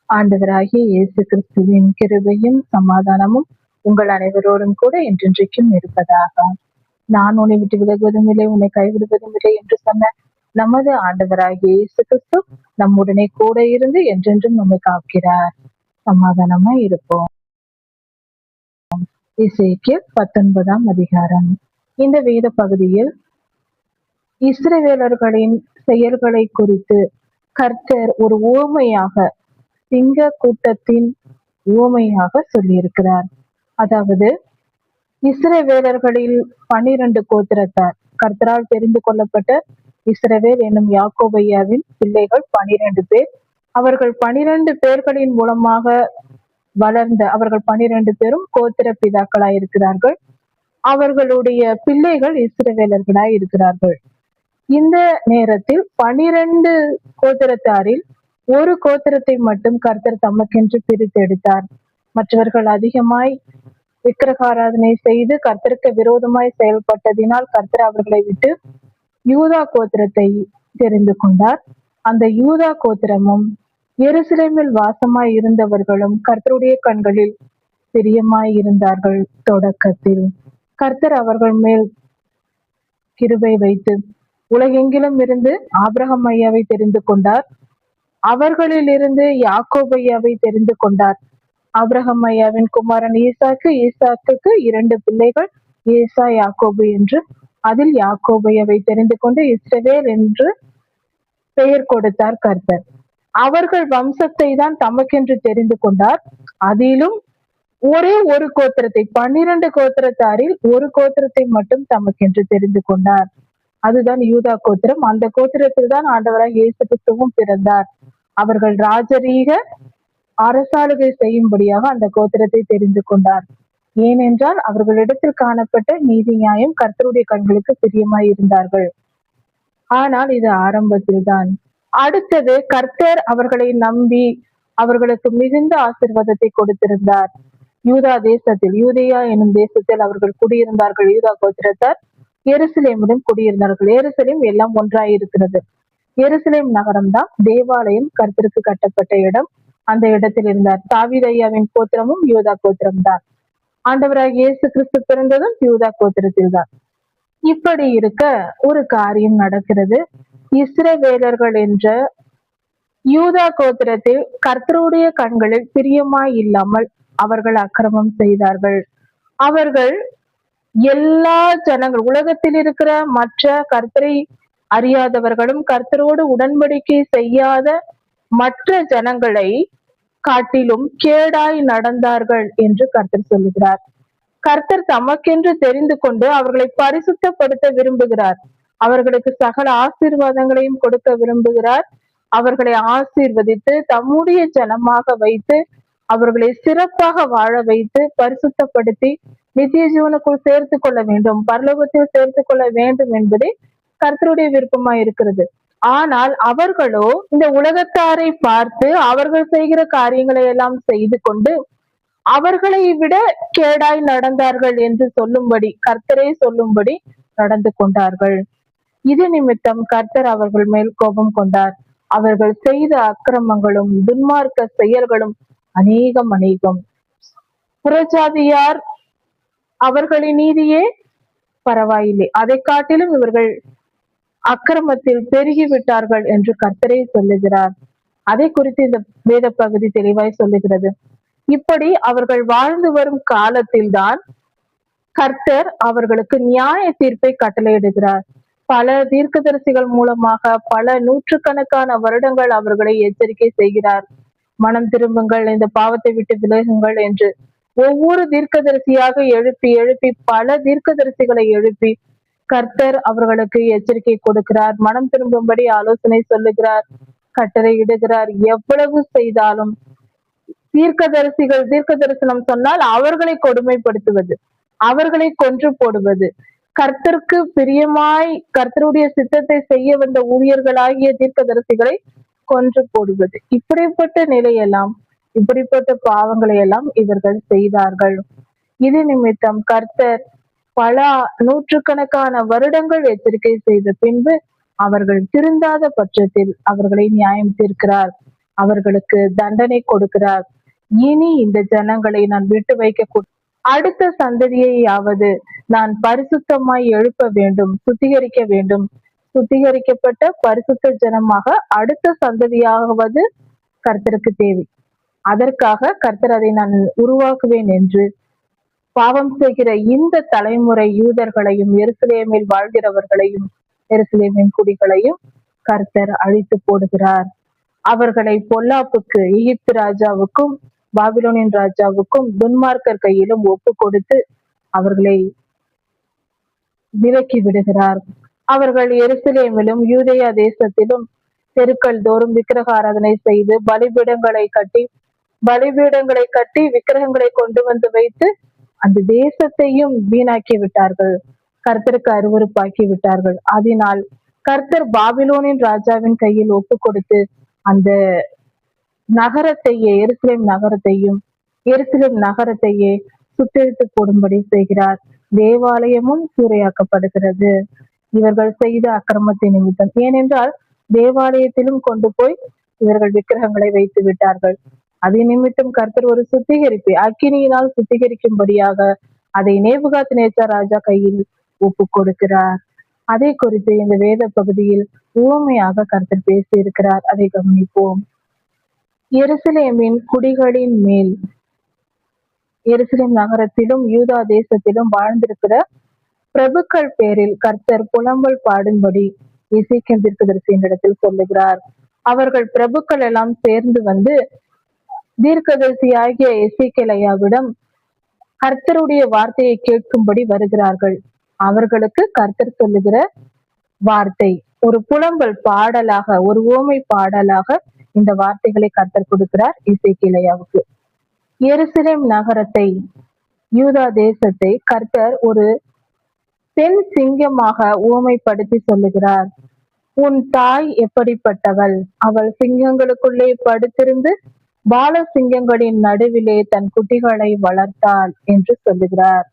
ஆண்டவராகிய இயேசு கிறிஸ்துவின் கிருபையும் சமாதானமும் உங்கள் அனைவரோடும் கூட என்றென்றைக்கும் இருப்பதாக. நான் உன்னை விட்டு விலகுவதும் இல்லை, உன்னை கைவிடுவதும் இல்லை என்று சொன்ன நமது ஆண்டவராகிய இயேசு கிறிஸ்து நம்முடனே கூட இருந்து என்றென்றும் நம்மை காக்கிறார். சமாதானமா இருப்போம். எசேக்கியேல் 19ஆம் அதிகாரம். இந்த வேத பகுதியில் இஸ்ரவேலர்களின் செயல்களை குறித்து கர்த்தர் ஒரு உவமையாக, சிங்க கூட்டத்தின் உவமையாக சொல்லியிருக்கிறார். அதாவது இஸ்ரவேலர்களில் 12 கோத்திரத்தார், கர்த்தரால் தெரிந்து கொள்ளப்பட்ட இஸ்ரவேல் என்னும் யாக்கோபையாவின் பிள்ளைகள் 12 பேர். அவர்கள் 12 பேர்களின் மூலமாக வளர்ந்த அவர்கள் 12 பேரும் கோத்திர பிதாக்களாய் இருக்கிறார்கள். அவர்களுடைய பிள்ளைகள் இஸ்ரவேலர்களாய் இருக்கிறார்கள். இந்த நேரத்தில் 12 கோத்திரத்தாரில் ஒரு கோத்திரத்தை மட்டும் கர்த்தர் தமக்கென்று பிரித்தெடுத்தார். மற்றவர்கள் அதிகமாய் விக்கிரகாராதனை செய்து கர்த்தருக்கு விரோதமாய் செயல்பட்டதினால் கர்த்தர் அவர்களை விட்டு யூதா கோத்திரத்தை தெரிந்து கொண்டார். அந்த யூதா கோத்திரமும் எருசலேமில் வாசமாய் இருந்தவர்களும் கர்த்தருடைய கண்களில் பிரியமாய் இருந்தார்கள். தொடக்கத்தில் கர்த்தர் அவர்கள் மேல் கிருபை வைத்து உலகெங்கிலும் இருந்து ஆபிரகாம் ஐயாவை தெரிந்து கொண்டார். அவர்களில் இருந்து யாக்கோபு ஐயாவை தெரிந்து கொண்டார். ஆபிரகாம் ஐயாவின் குமாரன் ஈசாக்கு, ஈசாக்குக்கு 2 பிள்ளைகள், ஏசா யாக்கோபு என்று. அதில் யாக்கோபு ஐயாவை தெரிந்து கொண்டு இஸ்ரவேல் என்று பெயர் கொடுத்தார் கர்த்தர். அவர்கள் வம்சத்தை தான் தமக்கென்று தெரிந்து கொண்டார். அதிலும் ஒரே ஒரு கோத்திரத்தை, 12 கோத்திரத்தாரில் ஒரு கோத்திரத்தை மட்டும் தமக்கென்று தெரிந்து கொண்டார். அதுதான் யூதா கோத்திரம். அந்த கோத்திரத்தில் தான் ஆண்டவராய் இயேசு கிறிஸ்துவும் பிறந்தார். அவர்கள் ராஜரீக அரசாளுகை செய்யும்படியாக அந்த கோத்திரத்தை தெரிந்து கொண்டார். ஏனென்றால் அவர்களிடத்தில் காணப்பட்ட நீதி நியாயம் கர்த்தருடைய கண்களுக்கு பிரியமாய் இருந்தார்கள். ஆனால் இது ஆரம்பத்தில் தான். அடுத்தது கர்த்தர் அவர்களை நம்பி அவர்களுக்கு மிகுந்த ஆசீர்வாதத்தை கொடுத்திருந்தார். யூதா தேசத்தில், யூதேயா என்னும் தேசத்தில் அவர்கள் குடியிருந்தார்கள். யூதா கோத்திரத்தார் எருசலேமிலும் குடியிருந்தார்கள். எருசலேம் எல்லாம் ஒன்றாய் இருக்கிறது. எருசலேம் நகரம் தான் தேவாலயம் கர்த்தருக்கு கட்டப்பட்ட இடம். அந்த இடத்தில் இருந்தார். தாவீது ஐயாவின் கோத்திரமும் யூதா கோத்திரம் தான். ஆண்டவராக இயேசு கிறிஸ்து பிறந்ததும் யூதா கோத்திரத்தில் தான். இப்படி இருக்க ஒரு காரியம் நடக்கிறது. இஸ்ரவேலர்கள் என்ற யூதா கோத்திரத்தில் கர்த்தருடைய கண்களில் பிரியமாய் இல்லாமல் அவர்கள் அக்கிரமம் செய்தார்கள். அவர்கள் எல்லா ஜனங்கள், உலகத்தில் இருக்கிற மற்ற கர்த்தரை அறியாதவர்களும் கர்த்தரோடு உடன்படிக்கை செய்யாத மற்ற ஜனங்களை காட்டிலும் கேடாய் நடந்தார்கள் என்று கர்த்தர் சொல்லுகிறார். கர்த்தர் தமக்கென்று தெரிந்து கொண்டு அவர்களை பரிசுத்தப்படுத்த விரும்புகிறார். அவர்களுக்கு சகல ஆசீர்வாதங்களையும் கொடுக்க விரும்புகிறார். அவர்களை ஆசீர்வதித்து தம்முடைய ஜனமாக வைத்து அவர்களை சிறப்பாக வாழ வைத்து பரிசுத்தப்படுத்தி நித்திய ஜீவனுக்குள் சேர்த்து கொள்ள வேண்டும், பரலோகத்தில் சேர்த்து கொள்ள வேண்டும் என்பதே கர்த்தருடைய விருப்பமாய் இருக்கிறது. ஆனால் அவர்களோ இந்த உலகத்தாரை பார்த்து அவர்கள் செய்கிற காரியங்களை எல்லாம் செய்து கொண்டு அவர்களை விட கேடாய் நடந்தார்கள் என்று சொல்லும்படி, கர்த்தரே சொல்லும்படி நடந்து கொண்டார்கள். இது நிமித்தம் கர்த்தர் அவர்கள் மேல் கோபம் கொண்டார். அவர்கள் செய்த அக்கிரமங்களும் துன்மார்க்க செயல்களும் அநேகம். புறஜாதியார் அவர்களின் நீதியே பரவாயில்லை, அதை காட்டிலும் இவர்கள் அக்கிரமத்தில் பெருகிவிட்டார்கள் என்று கர்த்தரே சொல்லுகிறார். அதை குறித்து இந்த வேத பகுதி தெளிவாய் சொல்லுகிறது. இப்படி அவர்கள் வாழ்ந்து வரும் காலத்தில்தான் கர்த்தர் அவர்களுக்கு நியாய தீர்ப்பை கட்டளையிடுகிறார். பல தீர்க்கதரிசிகள் மூலமாக பல நூற்றுக்கணக்கான வருடங்கள் அவர்களை எச்சரிக்கை செய்கிறார். மனம் திரும்புங்கள், இந்த பாவத்தை விட்டு விலகுங்கள் என்று ஒவ்வொரு தீர்க்கதரிசியாக எழுப்பி எழுப்பி பல தீர்க்கதரிசிகளை எழுப்பி கர்த்தர் அவர்களுக்கு எச்சரிக்கை கொடுக்கிறார். மனம் திரும்பும்படி ஆலோசனை சொல்லுகிறார், கட்டளை இடுகிறார். எவ்வளவு செய்தாலும் தீர்க்க தரிசனம் சொன்னால் அவர்களை கொடுமைப்படுத்துவது, அவர்களை கொன்று போடுவது, கர்த்தருக்கு பிரியமாய் கர்த்தருடைய சித்தத்தை செய்ய வந்த ஊழியர்களாகிய தீர்க்கதரிசிகளை கொன்று போடுவது, இப்படிப்பட்ட நிலையெல்லாம், இப்படிப்பட்ட பாவங்களை எல்லாம் இவர்கள் செய்தார்கள். இது நிமித்தம் கர்த்தர் பல நூற்றுக்கணக்கான வருடங்கள் எச்சரிக்கை செய்த பின்பு அவர்கள் திருந்தாத பட்சத்தில் அவர்களை நியாயம் தீர்க்கிறார். அவர்களுக்கு தண்டனை கொடுக்கிறார். இனி இந்த ஜனங்களை நான் விட்டு வைக்க அடுத்த சந்ததியையாவது நான் பரிசுத்தமாய் எழுப்ப வேண்டும், சுத்திகரிக்க வேண்டும். சுத்திகரிக்கப்பட்ட பரிசுத்த ஜனமாக அடுத்த சந்ததியாவது கர்த்தருக்கு தேவை. அதற்காக கர்த்தர் அதை நான் உருவாக்குவேன் என்று பாவம் செய்கிற இந்த தலைமுறை யூதர்களையும் எருசலேமில் வாழ்கிறவர்களையும் எருசலேமின் குடிகளையும் கர்த்தர் அழித்து போடுகிறார். அவர்களை பொல்லாப்புக்கு, எகிப்து ராஜாவுக்கும் பாபிலோனின் ராஜாவுக்கும் துன்மார்க்கர் கையிலும் ஒப்பு கொடுத்து அவர்களை விலக்கி விடுகிறார். அவர்கள் எருசலேமிலும் யூதேயா தேசத்திலும் தெருக்கள் தோறும் விக்கிரக ஆராதனை செய்து பலிபீடங்களை கட்டி விக்கிரகங்களை கொண்டு வந்து வைத்து அந்த தேசத்தையும் வீணாக்கி விட்டார்கள். கர்த்தருக்கு அருவருப்பாக்கி விட்டார்கள். அதனால் கர்த்தர் பாபிலோனின் ராஜாவின் கையில் ஒப்பு கொடுத்து அந்த நகரத்தையே எருசலேம் நகரத்தையே சுட்டெரித்து போடும்படி செய்கிறார். தேவாலயமும் சூறையாக்கப்படுகிறது இவர்கள் செய்த அக்கிரமத்தின் நிமித்தம். ஏனென்றால் தேவாலயத்திலும் கொண்டு போய் இவர்கள் விக்கிரகங்களை வைத்து விட்டார்கள். அதே நிமித்தம் கர்த்தர் ஒரு சுத்திகரிப்பை அக்கினியினால் சுத்திகரிக்கும்படியாக அதை நேபுகாத்நேச்சார் ராஜா கையில் ஒப்பு கொடுக்கிறார். அதை குறித்து இந்த வேத பகுதியில் உவமையாக கர்த்தர் பேசி இருக்கிறார். அதை கவனிப்போம். எருசலேமின் குடிகளின் மேல், எருசலேம் நகரத்திலும் யூதா தேசத்திலும் வாழ்ந்திருக்கிற பிரபுக்கள் பேரில் கர்த்தர் புலம்பல் பாடும்படி எசேக்கியேல் தீர்க்கதரிசியின் இடத்தில் சொல்லுகிறார். அவர்கள் பிரபுக்கள் எல்லாம் சேர்ந்து வந்து தீர்க்கதரிசியாகிய எசேக்கியேலிடம் கர்த்தருடைய வார்த்தையை கேட்கும்படி வருகிறார்கள். அவர்களுக்கு கர்த்தர் சொல்லுகிற வார்த்தை ஒரு புலம்பல் பாடலாக, ஒரு ஓமை பாடலாக இந்த வார்த்தைகளை கர்த்தர் கொடுக்கிறார் எசேக்கியேலுக்கு. எருசலேம் நகரத்தை, யூதா தேசத்தை கர்த்தர் ஒரு பெண் சிங்கமாக ஊமைப்படுத்தி சொல்லுகிறார். உன் தாய் எப்படிப்பட்டவள்? அவள் சிங்கங்களுக்குள்ளே படுத்திருந்து பால சிங்கங்களின் நடுவிலே தன் குட்டிகளை வளர்த்தாள் என்று சொல்லுகிறார்.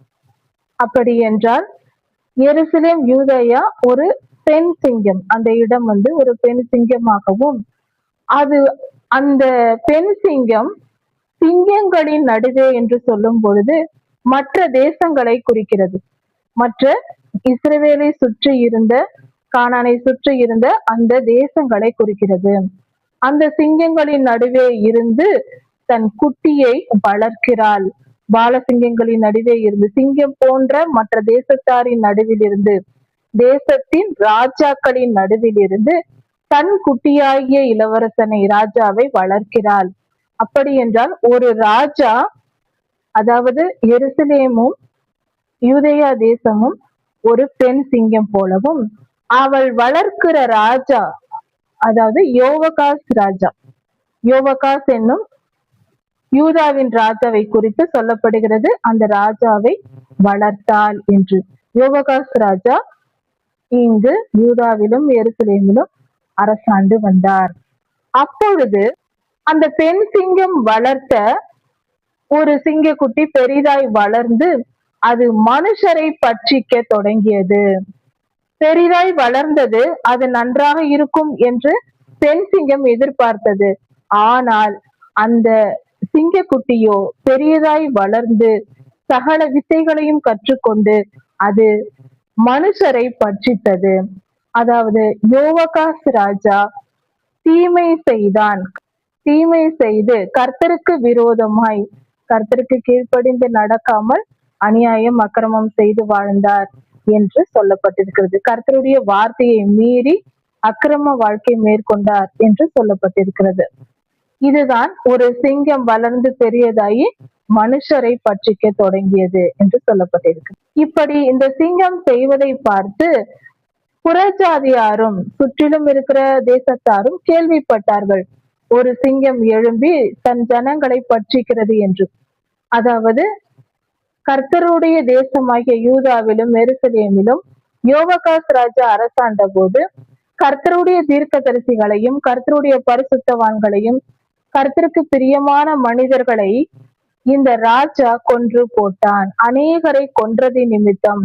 அப்படி என்றால் எருசலேம் யூதேயா ஒரு பெண் சிங்கம், அந்த இடம் ஒரு பெண் சிங்கமாகவும், அது அந்த பெண் சிங்கம் சிங்கங்களின் நடுவே என்று சொல்லும் பொழுது மற்ற தேசங்களை குறிக்கிறது. மற்ற இஸ்ரவேலை சுற்றி இருந்த, கானானை சுற்றி இருந்த அந்த தேசங்களை குறிக்கிறது. அந்த சிங்கங்களின் நடுவே இருந்து தன் குட்டியை வளர்க்கிறாள். பாலசிங்கங்களின் நடுவே இருந்து, சிங்கம் போன்ற மற்ற தேசத்தாரின் நடுவில் இருந்து, தேசத்தின் ராஜாக்களின் நடுவில் இருந்து தன் குட்டியாகிய இளவரசனை, ராஜாவை வளர்க்கிறாள். அப்படி என்றால் ஒரு ராஜா, அதாவது எருசலேமும் யூதேயா தேசமும் ஒரு பெண் சிங்கம் போலவும், அவள் வளர்க்கிற ராஜா, அதாவது யோவகாஸ் ராஜா, யோவகாஸ் என்னும் யூதாவின் ராஜாவை குறித்து சொல்லப்படுகிறது. அந்த ராஜாவை வளர்த்தாள் என்று. யோவகாஸ் ராஜா இங்கு யூதாவிலும் எருசலேமிலும் அரசாண்டு வந்தார். அப்பொழுது அந்த பெண் சிங்கம் வளர்த்த ஒரு சிங்கக்குட்டி பெரிதாய் வளர்ந்து அது மனுஷரை பட்சிக்க தொடங்கியது. பெரிதாய் வளர்ந்தது, அது நன்றாக இருக்கும் என்று பெண் சிங்கம் எதிர்பார்த்தது. ஆனால் அந்த சிங்கக்குட்டியோ பெரியதாய் வளர்ந்து சகல வித்தைகளையும் கற்றுக்கொண்டு அது மனுஷரை பட்சித்தது. அதாவது யோவகாஸ் ராஜா தீமை செய்தான். தீமை செய்து கர்த்தருக்கு விரோதமாய், கர்த்தருக்கு கீழ்ப்படிந்து நடக்காமல் அநியாயம் அக்கிரமம் செய்து வாழ்ந்தார் என்று சொல்லப்பட்டிருக்கிறது. கர்த்தருடைய வார்த்தையை மீறி அக்கிரம வாழ்க்கை மேற்கொண்டார் என்று சொல்லப்பட்டிருக்கிறது. இதுதான் ஒரு சிங்கம் வளர்ந்து பெரியதாயி மனுஷரை பட்சிக்க தொடங்கியது என்று சொல்லப்பட்டிருக்கு. இப்படி இந்த சிங்கம் செய்வதை பார்த்து புறஜாதியாரும் சுற்றிலும் இருக்கிற தேசத்தாரும் கேள்விப்பட்டார்கள், ஒரு சிங்கம் எழும்பி தன் ஜனங்களை பட்சிக்கிறது என்று. அதாவது கர்த்தருடைய தேசமாகிய யூதாவிலும் எருசலேமிலும் யோவகாஸ் ராஜா அரசாண்ட போது கர்த்தருடைய தீர்க்கதரிசிகளையும் கர்த்தருடைய பரிசுத்தவான்களையும் கர்த்தருக்கு பிரியமான மனிதர்களை இந்த ராஜா கொன்று போட்டான். அநேகரை கொன்றதின் நிமித்தம்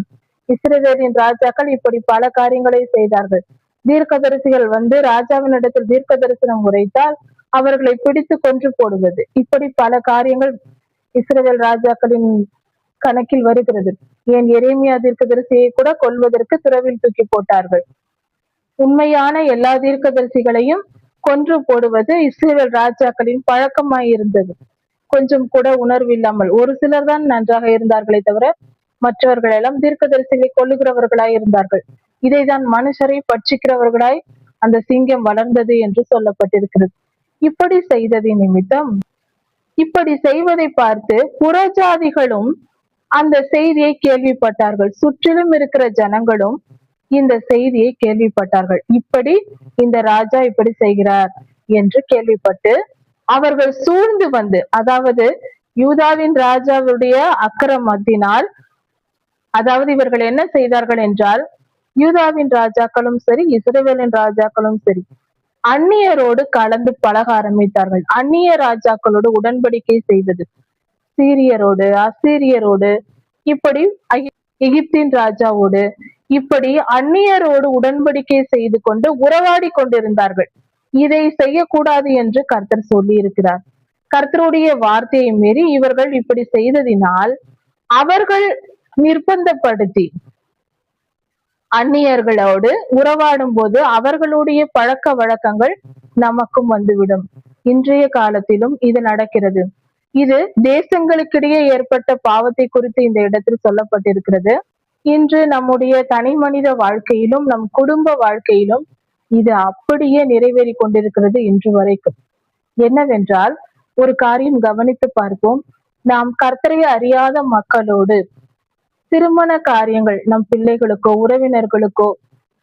இஸ்ரவேலின் ராஜாக்கள் இப்படி பல காரியங்களை செய்தார்கள். தீர்க்கதரிசிகள் ராஜாவின் இடத்தில் தீர்க்க தரிசனம் உரைத்தால் அவர்களை பிடித்து கொன்று போடுவது, இப்படி பல காரியங்கள் இஸ்ரவேல் ராஜாக்களின் கணக்கில் வருகிறது. ஏன் எரேமியா தீர்க்கதரிசியை கூட கொல்வதற்கு துறவில் தூக்கி போட்டார்கள். உண்மையான எல்லா தீர்க்கதரிசிகளையும் கொன்று போடுவது இஸ்ரவேல் ராஜாக்களின் பழக்கமாயிருந்தது. கொஞ்சம் கூட உணர்வு இல்லாமல் ஒரு சிலர் தான் நன்றாக இருந்தார்களே தவிர மற்றவர்கள் எல்லாம் தீர்க்கதரிசிகளை கொல்லுகிறவர்களாய் இருந்தார்கள். இதைதான் மனுஷரை பட்சிக்கிறவர்களாய் அந்த சிங்கம் வளர்ந்தது என்று சொல்லப்பட்டிருக்கிறது. இப்படி செய்ததின் நிமித்தம், இப்படி செய்வதை பார்த்து புறஜாதிகளும் அந்த செய்தியை கேள்விப்பட்டார்கள். சுற்றிலும் இருக்கிற ஜனங்களும் இந்த செய்தியை கேள்விப்பட்டார்கள். இப்படி இந்த ராஜா இப்படி செய்கிறார் என்று கேள்விப்பட்டு அவர்கள் சூழ்ந்து வந்து, அதாவது யூதாவின் ராஜாவுடைய அக்கிரமத்தினால், அதாவது இவர்கள் என்ன செய்தார்கள் என்றால், யூதாவின் ராஜாக்களும் சரி இஸ்ரவேலின் ராஜாக்களும் சரி அந்நியரோடு கலந்து பழக ஆரம்பித்தார்கள். அந்நிய ராஜாக்களோடு உடன்படிக்கை செய்வது, சீரியரோடு அசீரியரோடு, இப்படி எகிப்தின் ராஜாவோடு, இப்படி அந்நியரோடு உடன்படிக்கை செய்து கொண்டு உறவாடி கொண்டிருந்தார்கள். இதை செய்யக்கூடாது என்று கர்த்தர் சொல்லி இருக்கிறார். கர்த்தருடைய வார்த்தையை மீறி இவர்கள் இப்படி செய்ததினால் அவர்கள் நிர்பந்தப்படுத்தி அந்நியர்களோடு உறவாடும் போது அவர்களுடைய பழக்க வழக்கங்கள் நமக்கும் வந்துவிடும். இன்றைய காலத்திலும் இது நடக்கிறது. இது தேசங்களுக்கிடையே ஏற்பட்ட பாவத்தை குறித்து இந்த இடத்தில் சொல்லப்பட்டிருக்கிறது. இன்று நம்முடைய தனி மனித வாழ்க்கையிலும் நம் குடும்ப வாழ்க்கையிலும் இது அப்படியே நிறைவேறி கொண்டிருக்கிறது இன்று வரைக்கும். என்னவென்றால், ஒரு காரியம் கவனித்து பார்ப்போம். நாம் கர்த்தரை அறியாத மக்களோடு திருமண காரியங்கள் நம் பிள்ளைகளுக்கோ உறவினர்களுக்கோ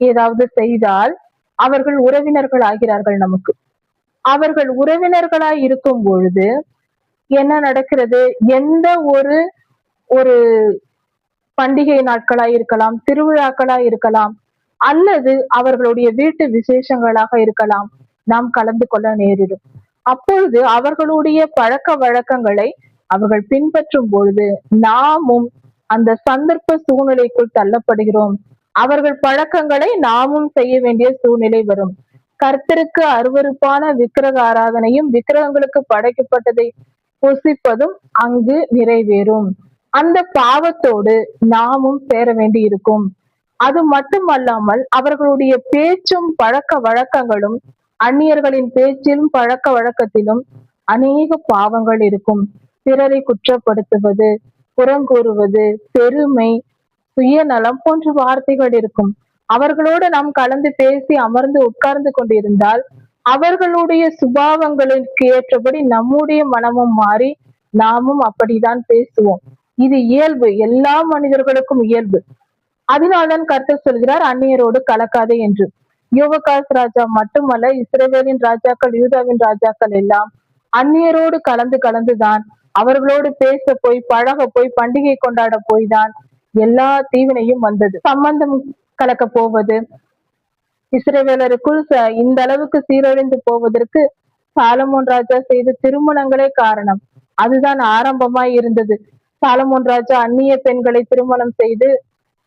ஏதாவது செய்தால் அவர்கள் உறவினர்கள் ஆகிறார்கள் நமக்கு. அவர்கள் உறவினர்களாய் இருக்கும் பொழுது என்ன நடக்கிறது? எந்த ஒரு ஒரு பண்டிகை நாட்களாய் இருக்கலாம், திருவிழாக்களாய் இருக்கலாம், அல்லது அவர்களுடைய வீட்டு விசேஷங்களாக இருக்கலாம், நாம் கலந்து கொள்ள நேரிடும். அப்பொழுது அவர்களுடைய பழக்க வழக்கங்களை அவர்கள் பின்பற்றும் பொழுது நாமும் அந்த சந்தர்ப்ப சூழ்நிலைக்குள் தள்ளப்படுகிறோம். அவர்கள் பழக்கங்களை நாமும் செய்ய வேண்டிய சூழ்நிலை வரும். கர்த்தருக்கு அருவருப்பான விக்கிரக ஆராதனையும் விக்கிரகங்களுக்கு படைக்கப்பட்டதை புசிப்பதும் அங்கு நிறைவேறும். அந்த பாவத்தோடு நாமும் சேர வேண்டி இருக்கும். அது மட்டுமல்லாமல் அவர்களுடைய பேச்சும் பழக்க வழக்கங்களும், அந்நியர்களின் பேச்சிலும் பழக்க வழக்கத்திலும் அநேக பாவங்கள் இருக்கும். பிறரை குற்றப்படுத்துவது, புறங்கூறுவது, பெருமை, சுயநலம் போன்ற வார்த்தைகள் இருக்கும். அவர்களோடு நாம் கலந்து பேசி அமர்ந்து உட்கார்ந்து கொண்டிருந்தால் அவர்களுடைய சுபாவங்களுக்கு ஏற்றபடி நம்முடைய மனமும் மாறி நாமும் அப்படிதான் பேசுவோம். இது இயல்பு, எல்லா மனிதர்களுக்கும் இயல்பு. அதனால்தான் கர்த்தர் சொல்கிறார், அந்நியரோடு கலக்காதே என்று. யோவகாஸ் ராஜா மட்டுமல்ல, இஸ்ரவேலின் ராஜாக்கள், யூதாவின் ராஜாக்கள் எல்லாம் அந்நியரோடு கலந்து கலந்துதான், அவர்களோடு பேச போய், பழக போய், பண்டிகை கொண்டாட போய் தான் எல்லா தீவினையும் வந்தது. சம்பந்தம் கலக்க போவது, இஸ்ரவேலருக்குள் இந்த அளவுக்கு சீரழிந்து போவதற்கு சாலமோன் ராஜா செய்த திருமணங்களே காரணம். அதுதான் ஆரம்பமாய் இருந்தது. சாலமோன் ராஜா அந்நிய பெண்களை திருமணம் செய்து,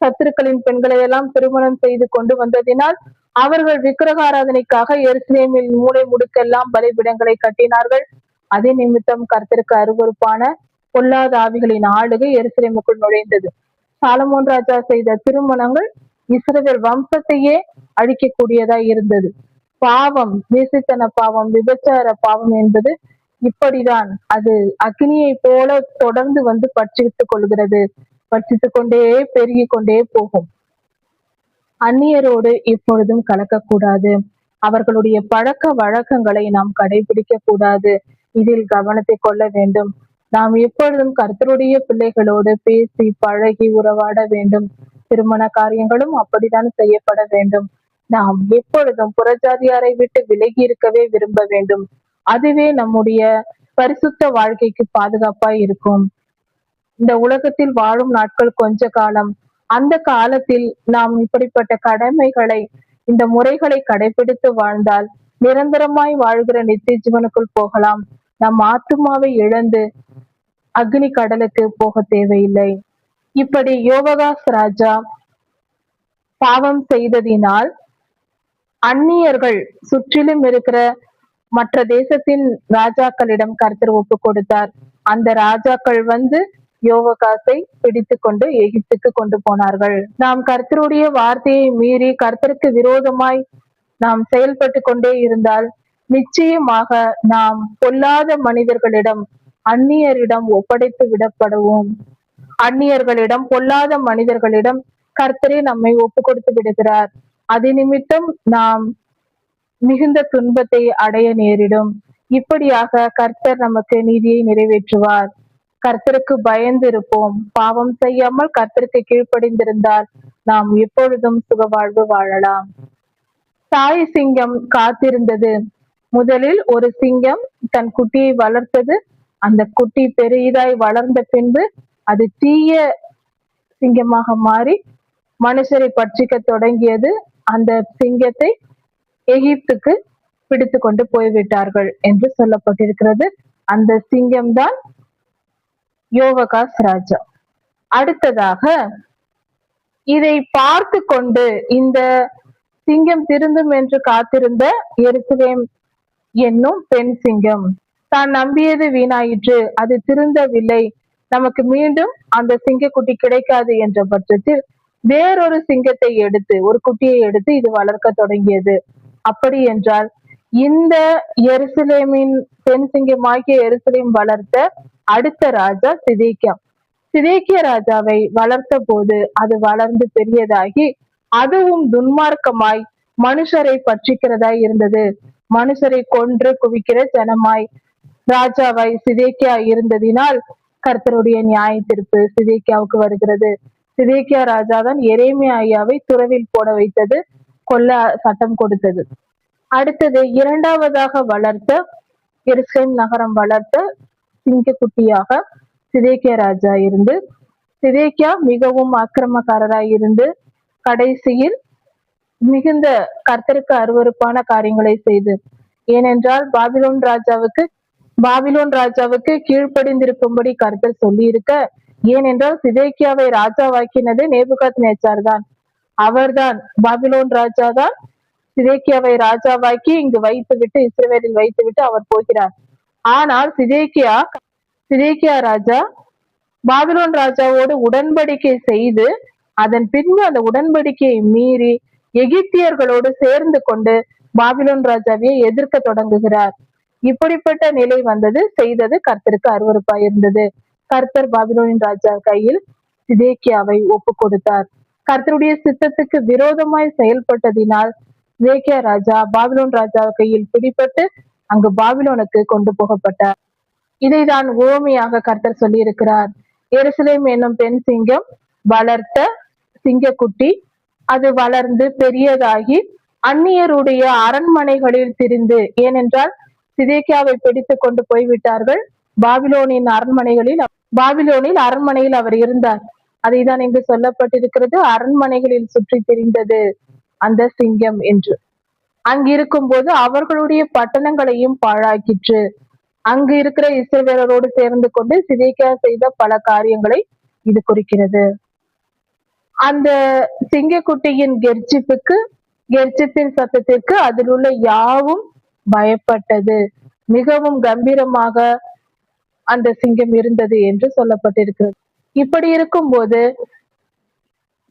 சத்துருக்களின் பெண்களை எல்லாம் திருமணம் செய்து கொண்டு வந்ததினால் அவர்கள் விக்கிரகாராதனைக்காக எருசலேமில் மூளை முடுக்கெல்லாம் பலிபிடங்களை கட்டினார்கள். அதே நிமித்தம் கர்த்தருக்கு அருவருப்பான பொல்லாத ஆவிகளின் ஆளுகை எருசலேமுக்குள் நுழைந்தது. சாலமோன் ராஜா செய்த திருமணங்கள் இஸ்ரவேல் வம்சத்தையே அழிக்கக்கூடியதா இருந்தது. பாவம், வேசித்தன பாவம், விபச்சார பாவம் என்பது இப்படிதான். அது அக்னியை போல தொடர்ந்து வந்து பட்சித்துக் கொள்கிறது. பட்சித்துக் கொண்டே பெருகி கொண்டே போகும். அந்நியரோடு எப்பொழுதும் கலக்கக்கூடாது. அவர்களுடைய பழக்க வழக்கங்களை நாம் கடைபிடிக்க கூடாது. இதில் கவனத்தை கொள்ள வேண்டும். நாம் எப்பொழுதும் கர்த்தருடைய பிள்ளைகளோடு பேசி பழகி உறவாட வேண்டும். திருமண காரியங்களும் அப்படித்தான் செய்யப்பட வேண்டும். நாம் எப்பொழுதும் புறஜாதியாரை விட்டு விலகி இருக்கவே விரும்ப வேண்டும். அதுவே நம்முடைய பரிசுத்த வாழ்க்கைக்கு பாதுகாப்பாய் இருக்கும். இந்த உலகத்தில் வாழும் நாட்கள் கொஞ்ச காலம். அந்த காலத்தில் நாம் இப்படிப்பட்ட கடமைகளை, இந்த முறைகளை கடைபிடித்து வாழ்ந்தால் நிரந்தரமாய் வாழ்கிற நித்திய ஜீவனுக்குள் போகலாம். நம் ஆத்துமாவை இழந்து அக்னி கடலுக்கு போக தேவையில்லை. இப்படி யோவகாஸ் ராஜா பாவம் செய்ததினால் அந்நியர்கள், சுற்றிலும் இருக்கிற மற்ற தேசத்தின் ராஜாக்களிடம் கர்த்தர் ஒப்பு கொடுத்தார். அந்த ராஜாக்கள் வந்து யோவகாசை பிடித்து கொண்டு எகிப்துக்கு கொண்டு போனார்கள். நாம் கர்த்தருடைய வார்த்தையை மீறி கர்த்தருக்கு விரோதமாய் நாம் செயல்பட்டு கொண்டே இருந்தால் நிச்சயமாக நாம் பொல்லாத மனிதர்களிடம், அந்நியரிடம் ஒப்படைத்து விடப்படுவோம். அந்நியர்களிடம், பொல்லாத மனிதர்களிடம் கர்த்தரே நம்மை ஒப்பு கொடுத்து விடுகிறார். அது நிமித்தம் நாம் மிகுந்த துன்பத்தை அடைய நேரிடும். இப்படியாக கர்த்தர் நமக்கு நீதியை நிறைவேற்றுவார். கர்த்தருக்கு பயந்து இருப்போம். பாவம் செய்யாமல் கர்த்தருக்கு கீழ்ப்படிந்திருந்தால் நாம் எப்பொழுதும் சுகவாழ்வு வாழலாம். தாய் சிங்கம் காத்திருந்தது. முதலில் ஒரு சிங்கம் தன் குட்டியை வளர்த்தது. அந்த குட்டி பெரிதாய் வளர்ந்த பின்பு அது தீய சிங்கமாக மாறி மனுஷரை பட்சிக்க தொடங்கியது. அந்த சிங்கத்தை எகிப்துக்கு பிடித்து கொண்டு போய்விட்டார்கள் என்று சொல்லப்பட்டிருக்கிறது. அந்த சிங்கம் தான் யோவகாஸ் ராஜா. அடுத்ததாக இதை பார்த்து கொண்டு இந்த சிங்கம் திருந்தும் என்று காத்திருந்த எருசலேம் என்னும் பெண் சிங்கம், தான் நம்பியது வீணாயிற்று, அது திருந்தவில்லை, நமக்கு மீண்டும் அந்த சிங்கக்குட்டி கிடைக்காது என்ற பட்சத்தில் வேறொரு சிங்கத்தை எடுத்து, ஒரு குட்டியை எடுத்து இது வளர்க்க தொடங்கியது. அப்படி என்றால் இந்த எருசலேமின் பெண் சிங்கமாகிய எருசலேம் வளர்த்த அடுத்த ராஜா சிதேக்கியா. சிதேக்கிய ராஜாவை வளர்த்த போது அது வளர்ந்து பெரியதாகி அதுவும் துன்மார்க்கமாய் மனுஷரை பட்சிக்கிறதாய் இருந்தது. மனுஷரை கொன்று குவிக்கிற ஜனமாய் ராஜாவாய் சிதேக்கியா இருந்ததினால் கர்த்தருடைய நியாய தீர்ப்பு சிதேக்கியாவுக்கு வருகிறது. சிதேக்கியா ராஜா தான் எரேமியாவை துறவில் போட வைத்தது, கொல்ல சட்டம் கொடுத்தது. அடுத்தது இரண்டாவதாக வளர்த்த எருசலேம் நகரம் வளர்த்த சிங்கக்குட்டியாக சிதேக்கியா ராஜா இருந்து, சிதேக்கியா மிகவும் அக்கிரமக்காரராய் இருந்து கடைசியில் மிகுந்த கர்த்தருக்கு அருவருப்பான காரியங்களை செய்து, ஏனென்றால் பாபிலோன் ராஜாவுக்கு கீழ்ப்படிந்திருக்கும்படி கர்த்தர் சொல்லி இருக்க, ஏனென்றால் சிதேக்கியாவை ராஜாவாக்கினது நேபுகாத் நேச்சார் தான். அவர்தான், பாபிலோன் ராஜா தான் சிதேக்கியாவை ராஜாவாக்கி இங்கு வைத்துவிட்டு, இஸ்ரவேலில் வைத்துவிட்டு அவர் போகிறார். ஆனால் சிதேக்கியா ராஜா பாபிலோன் ராஜாவோடு உடன்படிக்கை செய்து அதன் பின்பு அந்த உடன்படிக்கையை மீறி எகிப்தியர்களோடு சேர்ந்து கொண்டு பாபிலோன் ராஜாவையே எதிர்க்க தொடங்குகிறார். இப்படிப்பட்ட நிலை வந்தது. செய்தது கர்த்தருக்கு அருவருப்பாய் இருந்தது. கர்த்தர் பாபிலோனின் ராஜா கையில் சிதேக்கியாவை ஒப்பு கொடுத்தார். கர்த்தருடைய சித்தத்துக்கு விரோதமாய் செயல்பட்டதினால் சிதேக்கியா ராஜா பாபிலோன் ராஜா கையில் பிடிபட்டு அங்கு பாபிலோனுக்கு கொண்டு போகப்பட்டார். இதைதான் உவமையாக கர்த்தர் சொல்லி இருக்கிறார். எருசலேம் என்னும் பெண் சிங்கம் வளர்த்த சிங்கக்குட்டி, அது வளர்ந்து பெரியதாகி அந்நியருடைய அரண்மனைகளில் திரிந்து, ஏனென்றால் சிதேக்கியாவை பிடித்து கொண்டு போய்விட்டார்கள். பாபிலோனில் அரண்மனையில் அவர் இருந்தார். அதைதான் இங்கு சொல்லப்பட்டிருக்கிறது, அரண்மனைகளில் சுற்றி திரிந்தது அந்த சிங்கம் என்று. அங்கிருக்கும் போது அவர்களுடைய பட்டணங்களையும் பாழாக்கிற்று. அங்கு இருக்கிற இஸ்ரவேலரோடு சேர்ந்து கொண்டு சிதேக்கியா செய்த பல காரியங்களை இது குறிக்கிறது. அந்த சிங்கக்குட்டியின் கெர்ச்சிப்பின் சத்தத்திற்கு அதில் உள்ள யாவும் பயப்பட்டது. மிகவும் கம்பீரமாக அந்த சிங்கம் இருந்தது என்று சொல்லப்பட்டிருக்கிறது. இப்படி இருக்கும்போது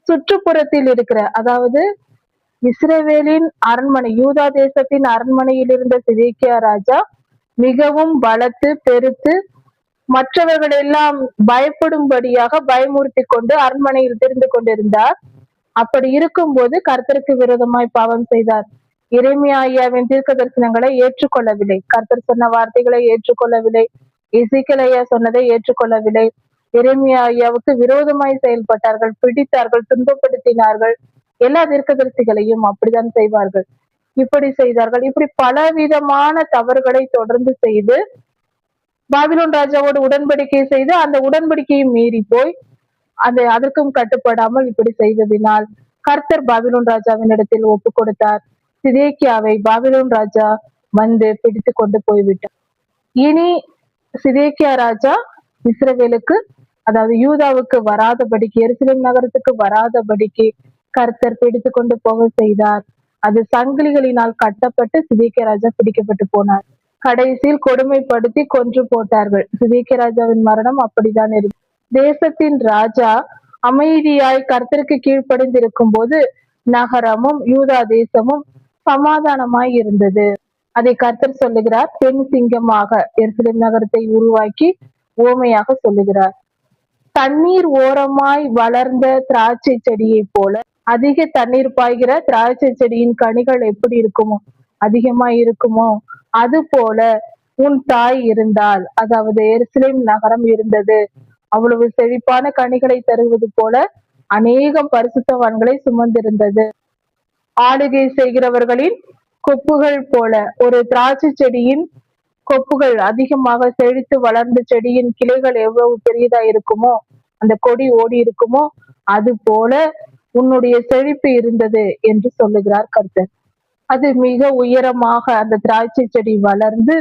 சுற்றுப்புறத்தில் இருக்கிற, அதாவது இஸ்ரவேலின் அரண்மனை, யூதா தேசத்தின் அரண்மனையில் இருந்த சிதேக்கியா ராஜா மிகவும் பலத்து பெருத்து மற்றவர்கள் எல்லாம் பயப்படும்படியாக பயமுறுத்தி கொண்டு அரண்மனையில் திரிந்து கொண்டிருந்தார். அப்படி இருக்கும்போது கர்த்தருக்கு விரோதமாய் பாவம் செய்தார். எரேமியாவின் தீர்க்க தரிசனங்களை ஏற்றுக்கொள்ளவில்லை. கர்த்தர் சொன்ன வார்த்தைகளை ஏற்றுக்கொள்ளவில்லை. எசேக்கியேல் ஐயா சொன்னதை ஏற்றுக்கொள்ளவில்லை. எரேமியாவுக்கு விரோதமாய் செயல்பட்டார்கள், பிடித்தார்கள், துன்பப்படுத்தினார்கள். எல்லா தீர்க்கதரிசிகளையும் அப்படித்தான் செய்வார்கள். இப்படி செய்தார்கள். இப்படி பலவிதமான தவறுகளை தொடர்ந்து செய்து பாபிலோன் ராஜாவோடு உடன்படிக்கை செய்து அந்த உடன்படிக்கையை மீறி போய் அதற்கும் கட்டுப்படாமல் இப்படி செய்ததினால் கர்த்தர் பாபிலோன் ராஜாவின் இடத்தில் ஒப்பு கொடுத்தார். சிதேக்கியாவை பாபிலோன் ராஜா வந்து பிடித்து கொண்டு போய்விட்டார். இனி சிதேக்கியா ராஜா இஸ்ரவேலுக்கு, அதாவது யூதாவுக்கு வராதபடிக்கு, எருசலேம் நகரத்துக்கு வராதபடிக்கு கர்த்தர் பிடித்து கொண்டு போக செய்தார். அது சங்கிலிகளினால் கட்டப்பட்டு சிதேக்கியா ராஜா பிடிக்கப்பட்டு போனார். கடைசியில் கொடுமைப்படுத்தி கொன்று போட்டார்கள். சிதேக்கியா ராஜாவின் மரணம் அப்படித்தான் இருக்கு. தேசத்தின் ராஜா அமைதியாய் கர்த்தருக்கு கீழ்ப்படிந்திருக்கும் போது நகரமும் யூதா தேசமும் சமாதானமாய் இருந்தது. அதை கர்த்தர் சொல்லுகிறார். பெண் சிங்கமாக எருசலேம் நகரத்தை உருவாக்கி ஓமையாக சொல்லுகிறார். தண்ணீர் ஓரமாய் வளர்ந்த திராட்சை செடியை போல அதிக தண்ணீர் பாய்கிற திராட்சை செடியின் கனிகள் எப்படி இருக்குமோ, அதிகமாய் இருக்குமோ, அது போல உன் தாய் இருந்தால், அதாவது எருசலேம் நகரம் இருந்தது. அவ்வளவு செழிப்பான கனிகளை தருவது போல அநேகம் பரிசுத்தவான்களை சுமந்திருந்தது. ஆளுகை செய்கிறவர்களின் கொப்புகள் போல ஒரு திராட்சை செடியின் கொப்புகள் அதிகமாக செழித்து வளர்ந்த செடியின் கிளைகள் எவ்வளவு பெரியதா இருக்குமோ, அந்த கொடி ஓடி இருக்குமோ, அது போல உன்னுடைய செழிப்பு இருந்தது என்று சொல்லுகிறார் கர்த்தர். அது மிக உயரமாக அந்த திராட்சை செடி வளர்ந்து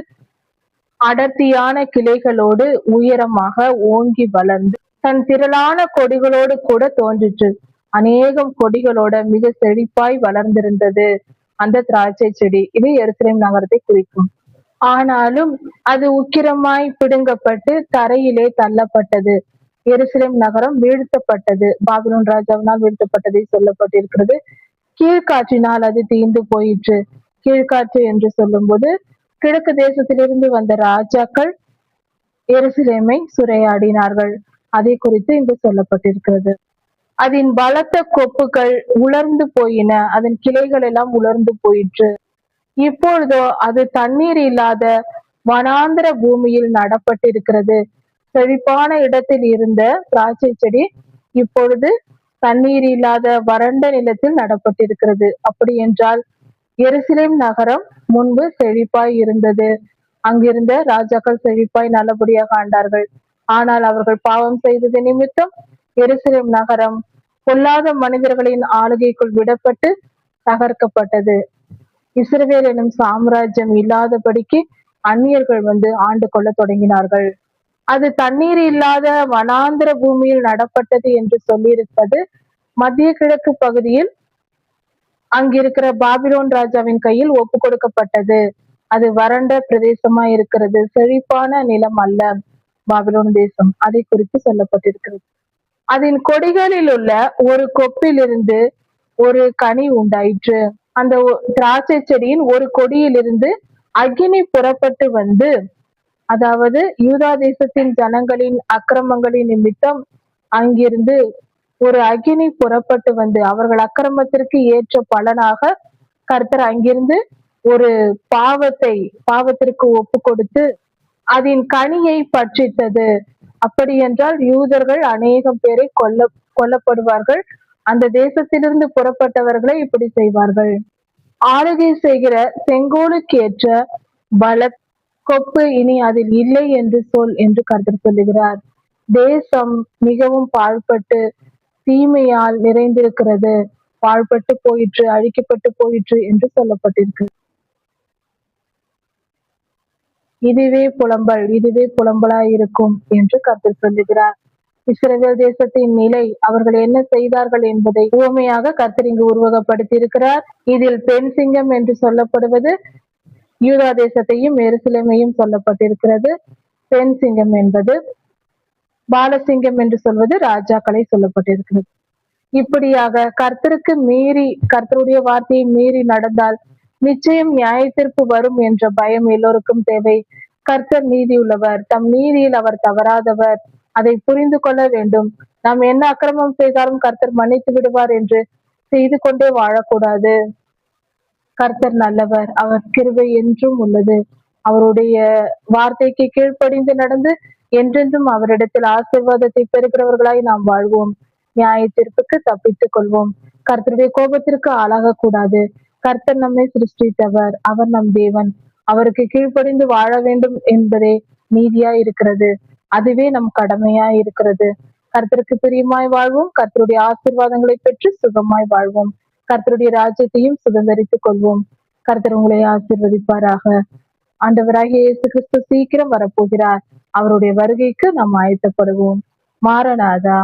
அடர்த்தியான கிளைகளோடு உயரமாக ஓங்கி வளர்ந்து தன் திரளான கொடிகளோடு கூட தோன்றிற்று. அநேகம் கொடிகளோட மிக செழிப்பாய் வளர்ந்திருந்தது அந்த திராட்சை செடி. இது எருசலேம் நகரத்தை குறிக்கும். ஆனாலும் அது உக்கிரமாய் பிடுங்கப்பட்டு தரையிலே தள்ளப்பட்டது. எருசலேம் நகரம் வீழ்த்தப்பட்டது. பாபிலோன் ராஜாவினால் வீழ்த்தப்பட்டதை சொல்லப்பட்டிருக்கிறது. கீழ்காற்றினால் அது தீர்ந்து போயிற்று. கீழ்காற்று என்று சொல்லும்போது கிழக்கு தேசத்திலிருந்து வந்த ராஜாக்கள் எருசலேமை சூறையாடினார்கள். அதை குறித்து இங்கு சொல்லப்பட்டிருக்கிறது. அதன் பலத்த கொப்புகள் உலர்ந்து போயின. அதன் கிளைகள் எல்லாம் உலர்ந்து போயிற்று. இப்பொழுதோ அது தண்ணீர் இல்லாத வனாந்திர பூமியில் நடப்பட்டிருக்கிறது. செழிப்பான இடத்தில் இருந்த திராட்சை செடி இப்பொழுது தண்ணீர் இல்லாத வறண்ட நிலத்தில் நடப்பட்டிருக்கிறது. அப்படி என்றால் எருசலேம் நகரம் முன்பு செழிப்பாய் இருந்தது. அங்கிருந்த ராஜாக்கள் செழிப்பாய் நல்லபடியாக ஆண்டார்கள். ஆனால் அவர்கள் பாவம் செய்தது நிமித்தம் எருசலேம் நகரம் பொல்லாத மனிதர்களின் ஆளுகைக்குள் விடப்பட்டு தகர்க்கப்பட்டது. இஸ்ரவேல் எனும் சாம்ராஜ்யம் இல்லாதபடிக்கு அந்நியர்கள் வந்து ஆண்டு கொள்ள தொடங்கினார்கள். அது தண்ணீர் இல்லாத வனாந்திர பூமியில் நடப்பட்டது என்று சொல்லியிருப்பது மத்திய கிழக்கு பகுதியில் அங்கிருக்கிற பாபிலோன் ராஜாவின் கையில் ஒப்பு கொடுக்கப்பட்டது. அது வறண்ட பிரதேசமா இருக்கிறது, செழிப்பான நிலம் அல்ல பாபிலோன் தேசம். அதை குறித்து சொல்லப்பட்டிருக்கிறது. அதன் கொடிகளில் உள்ள ஒரு கொப்பிலிருந்து ஒரு கனி உண்டாயிற்று. அந்த திராட்சை செடியின் ஒரு கொடியிலிருந்து அக்கினி புறப்பட்டு வந்து, அதாவது யூதா தேசத்தின் ஜனங்களின் அக்கிரமங்களின் நிமித்தம் அங்கிருந்து ஒரு அக்கினி புறப்பட்டு வந்து அவர்கள் அக்கிரமத்திற்கு ஏற்ற பலனாக கர்த்தர் அங்கிருந்து ஒரு பாவத்திற்கு ஒப்பு கொடுத்து அதன் கனியை பட்சித்தது. அப்படி என்றால் யூதர்கள் அநேகம் பேரை கொல்லப்படுவார்கள். அந்த தேசத்திலிருந்து புறப்பட்டவர்களை இப்படி செய்வார்கள். ஆளுகை செய்கிற செங்கோலுக்கு ஏற்ற பல கொப்பு இனி அதில் இல்லை என்று சொல் என்று கர்த்தர் சொல்லுகிறார். தேசம் மிகவும் பாழ்பட்டு தீமையால் நிறைந்திருக்கிறது. பாழ்பட்டு போயிற்று, அழிக்கப்பட்டு போயிற்று என்று சொல்லப்பட்டிருக்கு. இதுவே புலம்பலாய் இருக்கும் என்று கர்த்தர் சொல்லுகிறார். இஸ்ரவேல் தேசத்தின் நிலை, அவர்கள் என்ன செய்தார்கள் என்பதை உவமையாக கர்த்தர் இங்கு உருவகப்படுத்தி இருக்கிறார். இதில் பெண் சிங்கம் என்று சொல்லப்படுவது யூதா தேசத்தையும் எருசலேமையும் சொல்லப்பட்டிருக்கிறது. பெண் சிங்கம் என்பது பாலசிங்கம் என்று சொல்வது ராஜாக்களை சொல்லப்பட்டிருக்கிறது. இப்படியாக கர்த்தருக்கு மீறி, கர்த்தருடைய வார்த்தையை மீறி நடந்தால் நிச்சயம் நியாயத்திற்கு வரும் என்ற பயம் எல்லோருக்கும் தேவை. கர்த்தர் நீதி உள்ளவர், தம் நீதியில் அவர் தவறாதவர். அதை புரிந்து கொள்ள வேண்டும். நாம் என்ன அக்கிரமம் செய்தாலும் கர்த்தர் மன்னித்து விடுவார் என்று செய்து கொண்டே வாழக்கூடாது. கர்த்தர் நல்லவர், அவர் கிருபை என்றும் உள்ளது. அவருடைய வார்த்தைக்கு கீழ்ப்படிந்து நடந்து என்றென்றும் அவரிடத்தில் ஆசீர்வாதத்தை பெறுகிறவர்களாய் நாம் வாழ்வோம். நியாய தீர்ப்புக்கு தப்பித்துக் கொள்வோம். கர்த்தருடைய கோபத்திற்கு ஆளாகக்கூடாது. கர்த்தர் நம்மை சிருஷ்டித்தவர், அவர் நம் தேவன். அவருக்கு கீழ்ப்படிந்து வாழ வேண்டும் என்பதே நீதியா இருக்கிறது. அதுவே நம் கடமையா இருக்கிறது. கர்த்தருக்கு பிரியமாய் வாழ்வோம். கர்த்தருடைய ஆசீர்வாதங்களை பெற்று சுகமாய் வாழ்வோம். கர்த்தருடைய ராஜ்யத்தையும் சுதந்திரித்துக் கொள்வோம். கர்த்தர் உங்களை ஆசீர்வதிப்பாராக. ஆண்டவராகிய இயேசு கிறிஸ்து சீக்கிரம் வரப்போகிறார். அவருடைய வருகைக்கு நாம் ஆயத்தப்படுவோம். மாரநாதா.